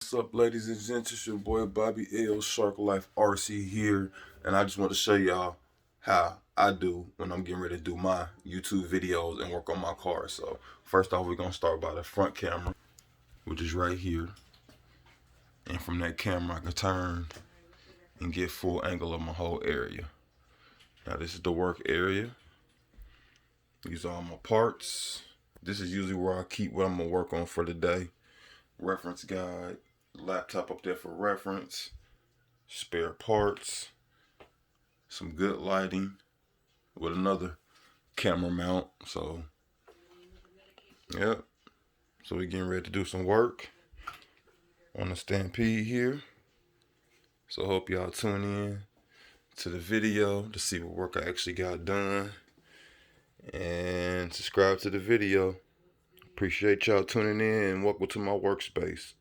What's up, ladies and gents? It's your boy Bobby L. SharkLife RC here, and I just want to show y'all how I do when I'm getting ready to do my YouTube videos and work on my car. So first off, we're gonna start by the front camera, which is right here, and from that camera I can turn and get full angle of my whole area. Now this is the work area. These are all my parts. This is usually where I keep what I'm gonna work on for the day. Reference guide, laptop up there for reference, spare parts, some good lighting with another camera mount. So, yep. So we're getting ready to do some work on the Stampede here. So hope y'all tune in to the video to see what work I actually got done. And subscribe to the video. Appreciate y'all tuning in and welcome to my workspace.